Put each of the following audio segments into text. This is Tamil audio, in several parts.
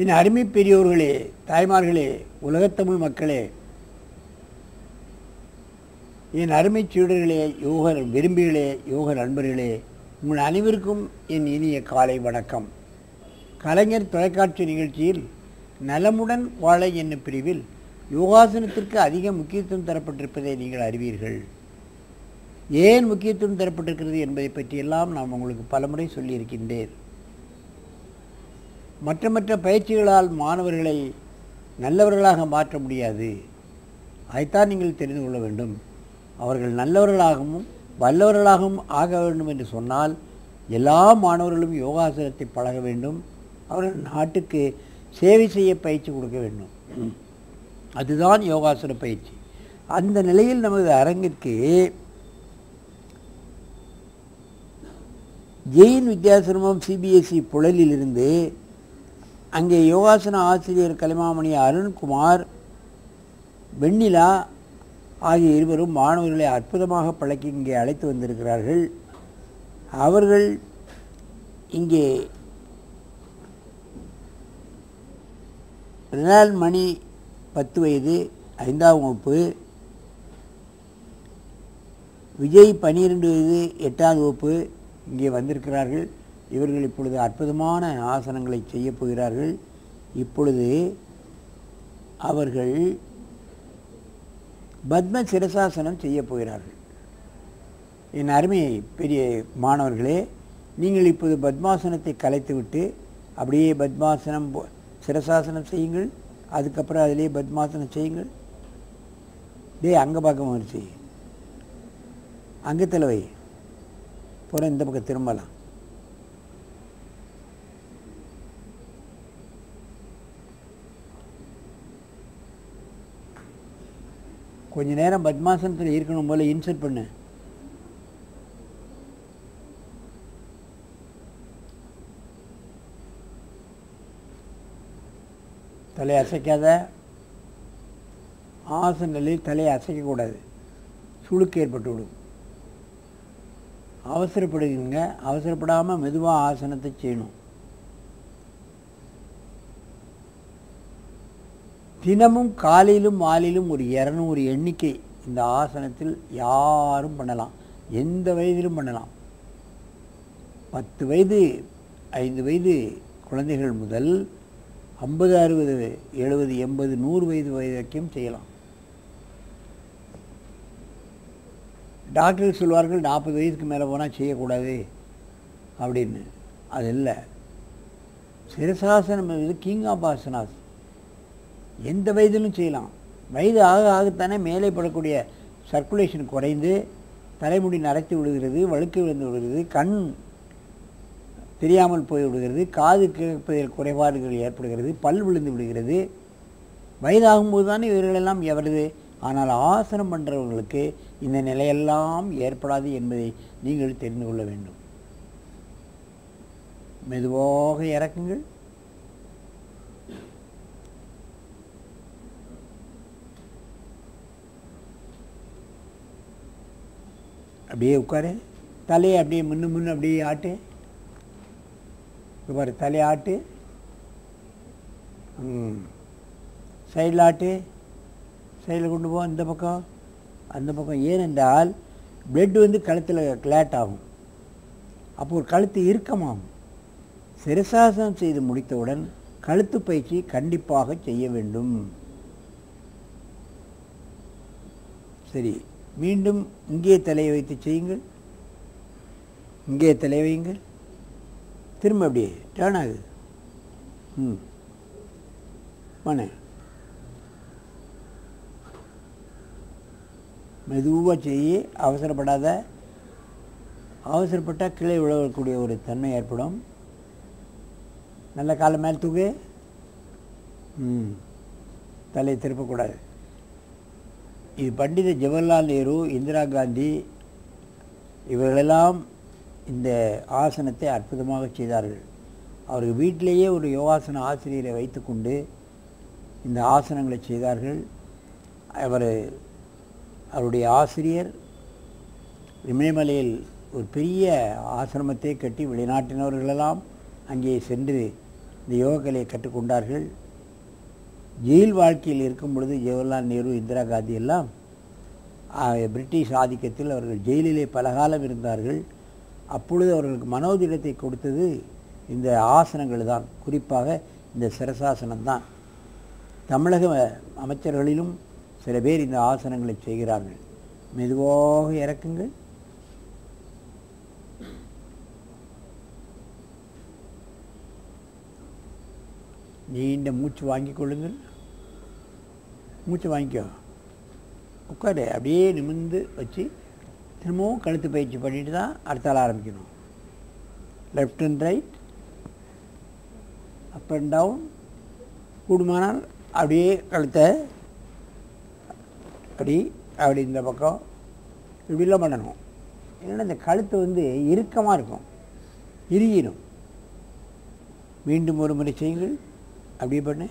என் அருமை பெரியோர்களே, தாய்மார்களே, உலகத்தமிழ் மக்களே, என் அருமை சீடர்களே, யோக விரும்பிகளே, யோக நண்பர்களே, உங்கள் அனைவருக்கும் என் இனிய காலை வணக்கம். கலைஞர் தொலைக்காட்சி நிகழ்ச்சியில் நலமுடன் வாழ என்னும் பிரிவில் யோகாசனத்திற்கு அதிக முக்கியத்துவம் தரப்பட்டிருப்பதை நீங்கள் அறிவீர்கள். ஏன் முக்கியத்துவம் தரப்பட்டிருக்கிறது என்பதை பற்றியெல்லாம் நான் உங்களுக்கு பலமுறை சொல்லியிருக்கின்றேன். மற்ற பயிற்சிகளால் மாணவர்களை நல்லவர்களாக மாற்ற முடியாது. அதைத்தான் நீங்கள் தெரிந்து கொள்ள வேண்டும். அவர்கள் நல்லவர்களாகவும் வல்லவர்களாகவும் ஆக வேண்டும் என்று சொன்னால் எல்லா மாணவர்களும் யோகாசனத்தை பழக வேண்டும். அவர்கள் நாட்டுக்கு சேவை செய்ய பயிற்சி கொடுக்க வேண்டும். அதுதான் யோகாசன பயிற்சி. அந்த நிலையில் நமது அரங்கிற்கு ஜெயின் வித்யாசிரமம் சிபிஎஸ்இ புழலிலிருந்து அங்கே யோகாசன ஆசிரியர் கலைமாமணி அருண்குமார், வெண்ணிலா ஆகிய இருவரும் மாணவர்களை அற்புதமாக பழக்கி இங்கே அழைத்து வந்திருக்கிறார்கள். அவர்கள் இங்கே ரினால் மணி 10 வயது 5ஆம் வகுப்பு, விஜய் 12 வயது 8ஆம் வகுப்பு இங்கே வந்திருக்கிறார்கள். இவர்கள் இப்பொழுது அற்புதமான ஆசனங்களை செய்ய போகிறார்கள். இப்பொழுது அவர்கள் பத்ம சிரசாசனம் செய்ய போகிறார்கள். என் அருமை பெரிய மாணவர்களே, நீங்கள் இப்போது பத்மாசனத்தை கலைத்துவிட்டு அப்படியே பத்மாசனம் சிரசாசனம் செய்யுங்கள். அதுக்கப்புறம் அதிலே பத்மாசனம் செய்யுங்கள். அங்கே பார்க்க முயற்சி, அங்கே தலைவை புறம் இந்த பக்கம் திரும்பலாம். கொஞ்ச நேரம் பத்மாசனத்தில் இருக்கணும் போல இன்சர்ட் பண்ணு. தலையை அசைக்காத. ஆசனங்களில் தலையை அசைக்கக்கூடாது, சுளுக்கு ஏற்பட்டு விடும். அவசரப்படுவீங்க, அவசரப்படாமல் மெதுவாக ஆசனத்தை செய்யணும். தினமும் காலையிலும் மாலையிலும் ஒரு 200 எண்ணிக்கை இந்த ஆசனத்தில் யாரும் பண்ணலாம். எந்த வயதிலும் பண்ணலாம். 10 வயது 5 வயது குழந்தைகள் முதல் 50 60 70 80 100 வயது வரைக்கும் செய்யலாம். டாக்டர்கள் சொல்வார்கள் 40 வயதுக்கு மேலே போனால் செய்யக்கூடாது அப்படின்னு. அது இல்லை. சிரசாசனம் இது கிங் ஆஃப் ஆசனாஸ். எந்த வயதிலும் செய்யலாம். வயது ஆகத்தானே மேலே படக்கூடிய சர்க்குலேஷன் குறைந்து தலைமுடி நரைத்து விடுகிறது, வழுக்கு விழுந்து விடுகிறது, கண் தெரியாமல் போய் விடுகிறது, காது கேட்பதில் குறைபாடுகள் ஏற்படுகிறது, பல் விழுந்து விடுகிறது. வயதாகும்போது தானே இவர்களெல்லாம் எவரது. ஆனால் ஆசனம் பண்ணுறவர்களுக்கு இந்த நிலையெல்லாம் ஏற்படாது என்பதை நீங்கள் தெரிந்து கொள்ள வேண்டும். மெதுவாக இறக்குங்கள். அப்படியே உட்காரு. தலையை அப்படியே முன்னு அப்படியே ஆட்டு. பாரு, தலையை ஆட்டு. சைடில் ஆட்டு. சைடில் கொண்டு போ. இந்த பக்கம் அந்த பக்கம். ஏனென்றால் பிளட் வந்து கழுத்தில் கிளாட் ஆகும். அப்போ ஒரு கழுத்து இறுக்கமாகும். சிரசாசனம் செய்து முடித்தவுடன் கழுத்து பயிற்சி கண்டிப்பாக செய்ய வேண்டும். சரி, மீண்டும் இங்கே தலையை வைத்து செய்யுங்கள். இங்கே தலை வையுங்கள். திரும்ப அப்படியே டேர்ன் ஆகுது. பண்ண மெதுவாக செய்ய. அவசரப்படாத. அவசரப்பட்டால் கீழே விழக்கூடிய ஒரு தன்மை ஏற்படும். நல்ல காலை மேல் தூக்கு. தலையை திருப்பக்கூடாது. இது பண்டித ஜவஹர்லால் நேரு, இந்திரா காந்தி இவர்களெல்லாம் இந்த ஆசனத்தை அற்புதமாக செய்தார்கள். அவர்கள் வீட்டிலேயே ஒரு யோகாசன ஆசிரியரை வைத்துக்கொண்டு இந்த ஆசனங்களை செய்தார்கள். அவருடைய ஆசிரியர் இமயமலையில் ஒரு பெரிய ஆசிரமத்தை கட்டி வெளிநாட்டினவர்களெல்லாம் அங்கே சென்று இந்த யோகக்கலையை கற்றுக்கொண்டார்கள். ஜெயில் வாழ்க்கையில் இருக்கும் பொழுது ஜவஹர்லால் நேரு, இந்திரா காந்தி எல்லாம் பிரிட்டிஷ் ஆதிக்கத்தில் அவர்கள் ஜெயிலிலே பலகாலம் இருந்தார்கள். அப்பொழுது அவர்களுக்கு மனோதிடத்தை கொடுத்தது இந்த ஆசனங்கள் தான், குறிப்பாக இந்த சிரசாசனம் தான். தமிழக அமைச்சர்களிலும் சில பேர் இந்த ஆசனங்களை செய்கிறார்கள். மெதுவாக இறக்குங்கள். நீண்ட மூச்சு வாங்கிக் கொள்ளுங்கள். மூச்சு வாங்கிக்கோ. உட்காரு. அப்படியே நிமிர்ந்து வச்சு திரும்பவும் கழுத்து பயிற்சி பண்ணிட்டு தான் அடுத்த ஆள் ஆரம்பிக்கணும். Left and right, up and down. கூடுமானால் அப்படியே கழுத்தை அப்படி இந்த பக்கம் இப்படிலாம் பண்ணணும். ஏன்னா இந்த கழுத்து இறுக்கமாக இருக்கும், இறுகிடும். மீண்டும் ஒரு முறை செய்யுங்கள். அப்படியே பண்ணு.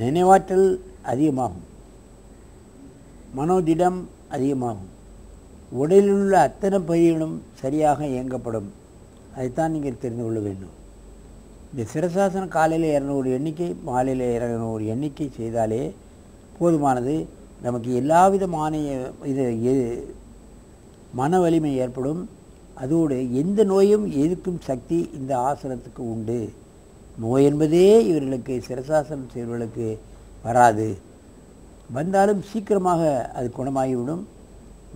நினைவாற்றல் அதிகமாகும், மனோதிடம் அதிகமாகும், உடலில் உள்ள அத்தனை பகுதிகளும் சரியாக இயங்கப்படும். அதைத்தான் நீங்கள் தெரிந்து கொள்ள வேண்டும். இந்த சிரசாசனம் காலையில் 200 எண்ணிக்கை, மாலையில் 200 எண்ணிக்கை செய்தாலே போதுமானது. நமக்கு எல்லாவிதமான மன வலிமை ஏற்படும். அதோடு எந்த நோயும் எதிர்க்கும் சக்தி இந்த ஆசனத்துக்கு உண்டு. நோய் என்பதே இவர்களுக்கு சிரசாசனம் செய்வர்களுக்கு வராது. வந்தாலும் சீக்கிரமாக அது குணமாகிவிடும்.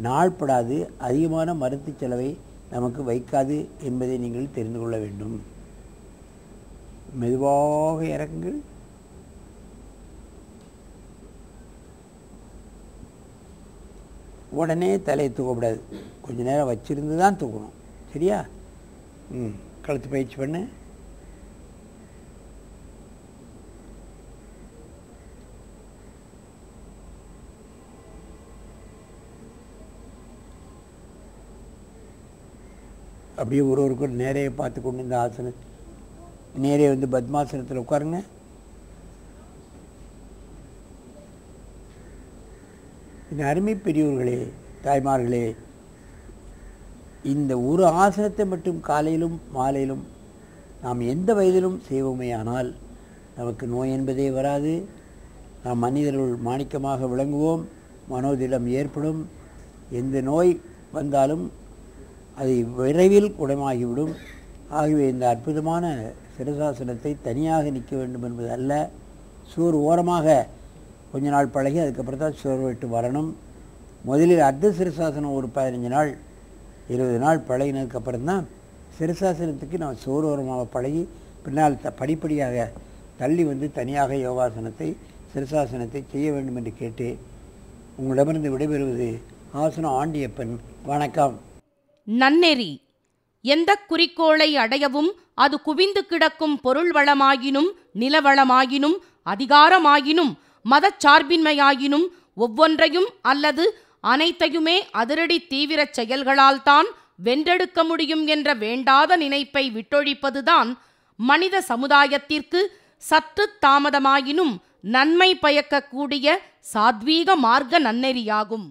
நாள்படாது. அதிகமான மருத்துவ செலவை நமக்கு வைக்காது என்பதை நீங்கள் தெரிந்து கொள்ள வேண்டும். மெதுவாக இறக்குங்கள். உடனே தலையை தூக்கக்கூடாது. கொஞ்ச நேரம் வச்சிருந்து தான் தூக்கணும். சரியா? கழுத்து பயிற்சி பண்ணு. அப்படியே ஒருவருக்கு நேரையை பார்த்து கொண்டு இந்த ஆசனம் நேரே பத்மாசனத்தில் உட்காருங்க. இந்த அருமை பெரியவர்களே, தாய்மார்களே, இந்த ஒரு ஆசனத்தை மட்டும் காலையிலும் மாலையிலும் நாம் எந்த வயதிலும் செய்வோமேயானால் நமக்கு நோய் என்பதே வராது. நாம் மனிதர்கள் மாணிக்கமாக விளங்குவோம். மனோதிடம் ஏற்படும். எந்த நோய் வந்தாலும் அது விரைவில் குணமாகிவிடும். ஆகவே இந்த அற்புதமான சிரசாசனத்தை தனியாக நிற்க வேண்டும் என்பது அல்ல. சோறு ஓரமாக கொஞ்ச நாள் பழகி அதுக்கப்புறம் தான் சோறு விட்டு வரணும். முதலில் அர்த்த சிரசாசனம் ஒரு 15 நாள் 20 நாள் பழகினதுக்கப்புறம் தான் சிரசாசனத்துக்கு நாம் சோறு ஓரமாக பழகி பின்னால் படிப்படியாக தள்ளி தனியாக யோகாசனத்தை சிரசாசனத்தை செய்ய வேண்டும் என்று கேட்டு உங்களிடமிருந்து விடைபெறுவது ஆசனம் ஆண்டியப்பன். வணக்கம். நன்னெறி எந்த குறிக்கோளை அடையவும் அது குவிந்து கிடக்கும் பொருள் வளமாயினும் நிலவளமாயினும் அதிகாரமாயினும் மதச்சார்பின்மையாயினும் ஒவ்வொன்றையும் அல்லது அனைத்தையுமே அதிரடி தீவிர செயல்களால்தான் வென்றெடுக்க முடியும் என்ற வேண்டாத நினைப்பை விட்டொழிப்பதுதான் மனித சமுதாயத்திற்கு சற்று தாமதமாயினும் நன்மை பயக்கக்கூடிய சாத்வீக மார்க்க நன்னெறியாகும்.